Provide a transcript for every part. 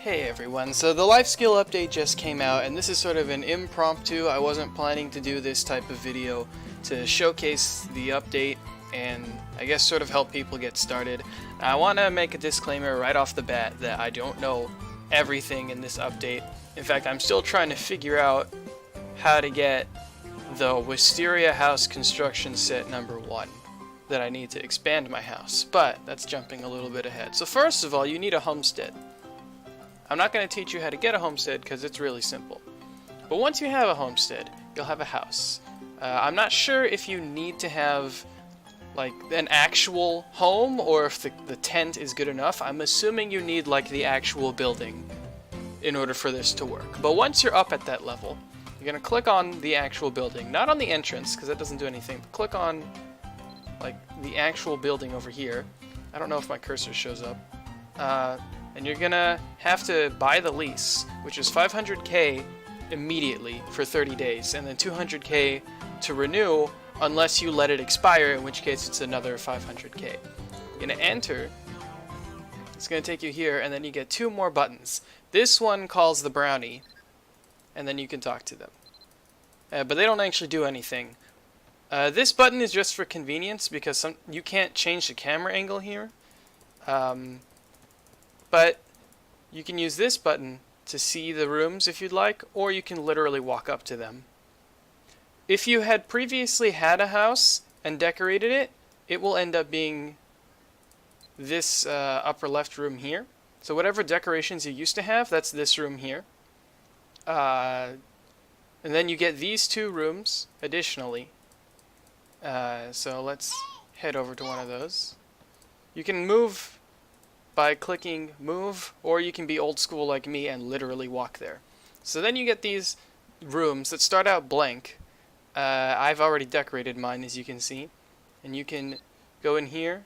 Hey everyone, so the life skill update just came out, and this is sort of an impromptu. I wasn't planning to do this type of video to showcase the update and I guess sort of help people get started. I want to make a disclaimer right off the bat that I don't know everything in this update. In fact, I'm still trying to figure out how to get the Wisteria House construction set number 1 that I need to expand my house, but that's jumping a little bit ahead. So first of all, you need a homestead. I'm not going to teach you how to get a homestead because it's really simple. But once you have a homestead, you'll have a house. I'm not sure if you need to have like an actual home or if the tent is good enough. I'm assuming you need like the actual building in order for this to work. But once you're up at that level, you're going to click on the actual building. Not on the entrance because that doesn't do anything. But click on like the actual building over here. I don't know if my cursor shows up. And you're gonna have to buy the lease, which is 500k immediately for 30 days, and then 200k to renew unless you let it expire, in which case it's another 500k. You're gonna enter, it's gonna take you here, and then you get 2 more buttons. This one calls the brownie, and then you can talk to them. But they don't actually do anything. This button is just for convenience because you can't change the camera angle here. But you can use this button to see the rooms if you'd like, or you can literally walk up to them. If you had previously had a house and decorated it, it will end up being this upper left room here. So whatever decorations you used to have, that's this room here. And then you get these 2 rooms additionally. So let's head over to one of those. You can move by clicking move, or you can be old school like me and literally walk there. So then you get these rooms that start out blank. I've already decorated mine, as you can see, and you can go in here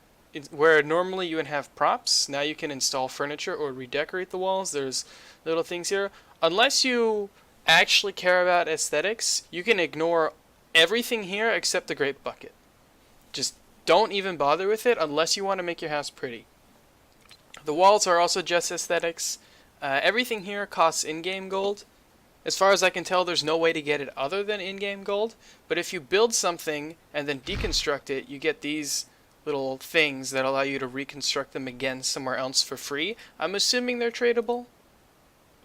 where normally you would have props. Now you can install furniture or redecorate the walls. There's little things here. Unless you actually care about aesthetics, you can ignore everything here except the grape bucket. Just don't even bother with it unless you want to make your house pretty. The walls are also just aesthetics. Everything here costs in-game gold. As far as I can tell, there's no way to get it other than in-game gold. But if you build something and then deconstruct it, you get these little things that allow you to reconstruct them again somewhere else for free. I'm assuming they're tradable.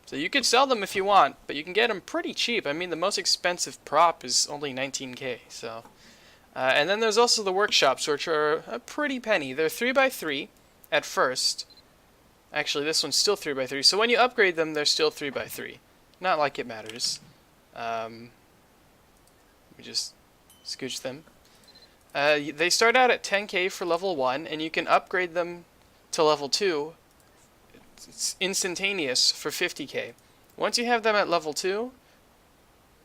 So you could sell them if you want, but you can get them pretty cheap. I mean, the most expensive prop is only 19k. So, and then there's also the workshops, which are a pretty penny. They're 3x3 at first. Actually, this one's still 3x3, so when you upgrade them, they're still 3x3. Not like it matters. Let me just scooch them. They start out at 10k for level 1, and you can upgrade them to level 2. It's instantaneous for 50k. Once you have them at level 2,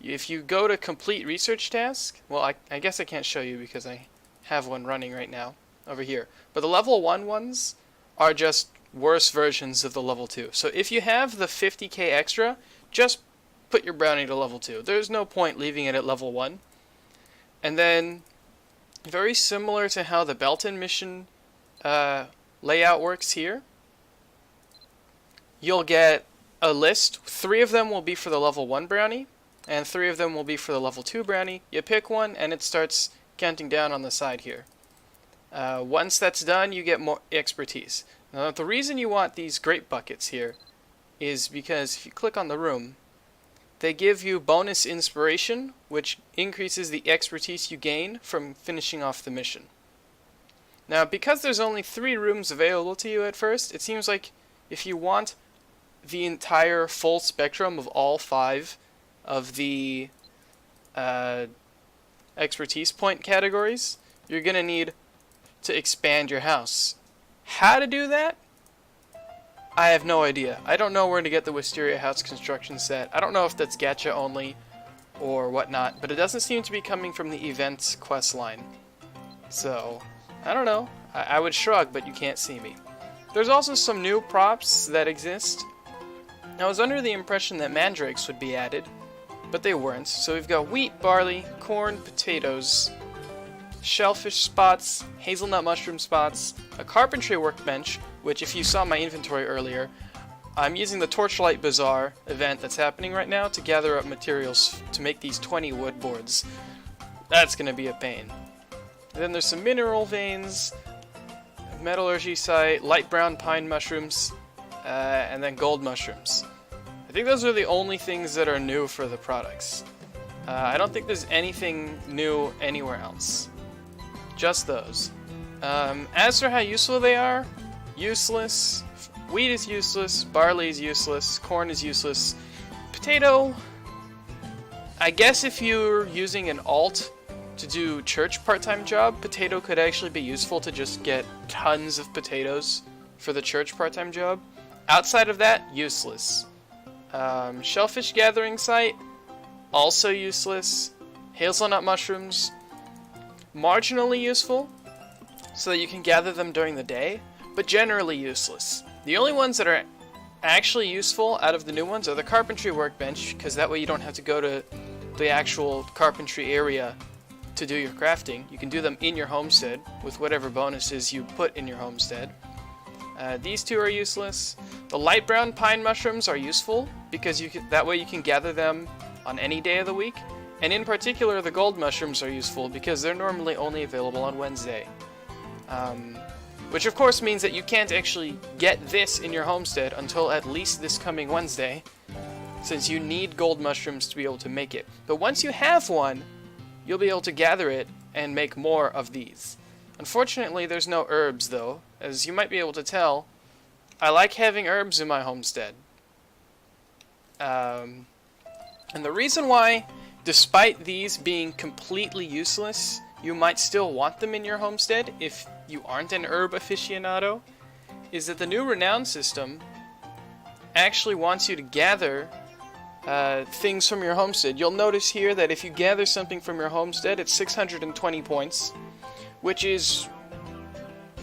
if you go to complete research task, well, I guess I can't show you because I have one running right now over here. But the level 1 ones are just worse versions of the level 2. So if you have the 50k extra, just put your brownie to level 2. There's no point leaving it at level 1. And then, very similar to how the Belton mission layout works here, you'll get a list. 3 of them will be for the level 1 brownie, and 3 of them will be for the level 2 brownie. You pick one, and it starts counting down on the side here. Once that's done, you get more expertise. Now, the reason you want these grape buckets here is because if you click on the room, they give you bonus inspiration, which increases the expertise you gain from finishing off the mission. Now, because there's only 3 rooms available to you at first, it seems like if you want the entire full spectrum of all 5 of the expertise point categories, you're going to need to expand your house. How to do that? I have no idea. I don't know where to get the Wisteria House construction set. I don't know if that's gacha only or whatnot, but it doesn't seem to be coming from the events quest line. So, I don't know. I would shrug, but you can't see me. There's also some new props that exist. I was under the impression that mandrakes would be added, but they weren't. So we've got wheat, barley, corn, potatoes, shellfish spots, hazelnut mushroom spots, a carpentry workbench, which if you saw my inventory earlier, I'm using the Torchlight Bazaar event that's happening right now to gather up materials to make these 20 wood boards. That's going to be a pain. And then there's some mineral veins, metallurgy site, light brown pine mushrooms, and then gold mushrooms. I think those are the only things that are new for the products. I don't think there's anything new anywhere else. Just those. As for how useful they are, useless. Wheat is useless, barley is useless, corn is useless. Potato, I guess if you're using an alt to do church part-time job, potato could actually be useful to just get tons of potatoes for the church part-time job. Outside of that, useless. Shellfish gathering site, also useless. Hazelnut mushrooms, marginally useful, so that you can gather them during the day, but generally useless. The only ones that are actually useful out of the new ones are the carpentry workbench, because that way you don't have to go to the actual carpentry area to do your crafting. You can do them in your homestead with whatever bonuses you put in your homestead. These two are useless. The light brown pine mushrooms are useful because that way you can gather them on any day of the week. And in particular, the gold mushrooms are useful because they're normally only available on Wednesday. Which of course means that you can't actually get this in your homestead until at least this coming Wednesday, since you need gold mushrooms to be able to make it. But once you have one, you'll be able to gather it and make more of these. Unfortunately, there's no herbs though. As you might be able to tell, I like having herbs in my homestead. And the reason why, despite these being completely useless, you might still want them in your homestead if you aren't an herb aficionado, is that the new Renown system actually wants you to gather things from your homestead. You'll notice here that if you gather something from your homestead, it's 620 points, which is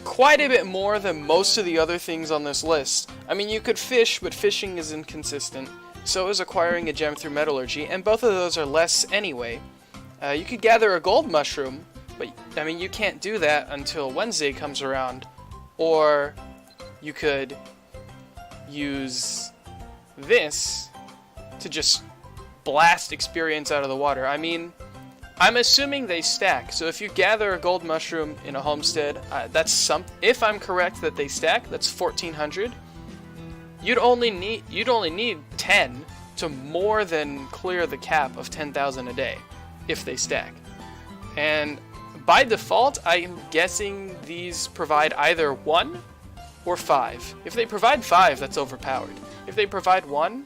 quite a bit more than most of the other things on this list. I mean, you could fish, but fishing is inconsistent. So is acquiring a gem through metallurgy, and both of those are less anyway. You could gather a gold mushroom, but I mean, you can't do that until Wednesday comes around. Or you could use this to just blast experience out of the water. I mean, I'm assuming they stack. So if you gather a gold mushroom in a homestead, if I'm correct that they stack, that's 1400. You'd only need 10 to more than clear the cap of 10,000 a day if they stack. And by default, I'm guessing these provide either 1 or 5. If they provide 5, that's overpowered. If they provide 1,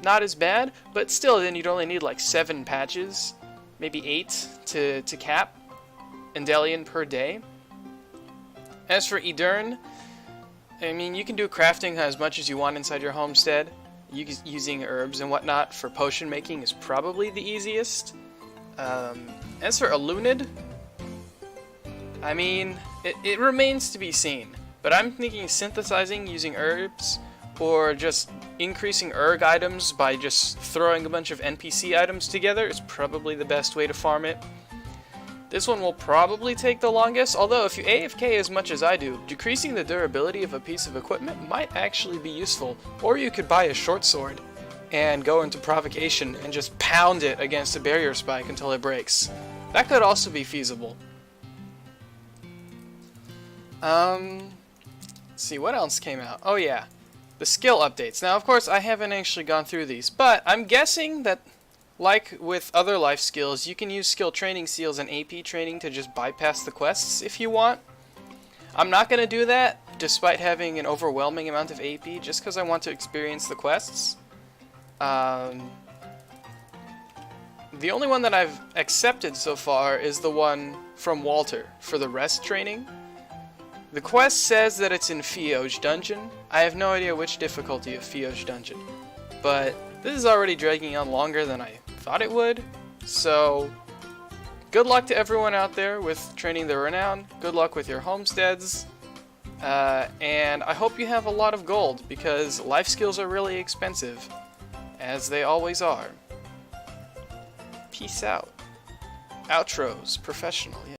not as bad, but still then you'd only need like 7 patches, maybe 8 to cap Endelion per day. As for Edurn, I mean, you can do crafting as much as you want inside your homestead. Using herbs and whatnot for potion making is probably the easiest. As for Alunid, I mean, it remains to be seen. But I'm thinking synthesizing using herbs, or just increasing erg items by just throwing a bunch of NPC items together is probably the best way to farm it. This one will probably take the longest, although if you AFK as much as I do, decreasing the durability of a piece of equipment might actually be useful. Or you could buy a short sword and go into provocation and just pound it against a barrier spike until it breaks. That could also be feasible. Let's see, what else came out? Oh yeah, the skill updates. Now of course I haven't actually gone through these, but I'm guessing that like with other life skills, you can use skill training seals and AP training to just bypass the quests if you want. I'm not going to do that, despite having an overwhelming amount of AP, just because I want to experience the quests. The only one that I've accepted so far is the one from Walter for the rest training. The quest says that it's in Fioj Dungeon. I have no idea which difficulty of Fioj Dungeon, but this is already dragging on longer than I thought it would, so good luck to everyone out there with training the Renown. Good luck with your homesteads, and I hope you have a lot of gold, because life skills are really expensive, as they always are. Peace out. Outros, professional. Yeah.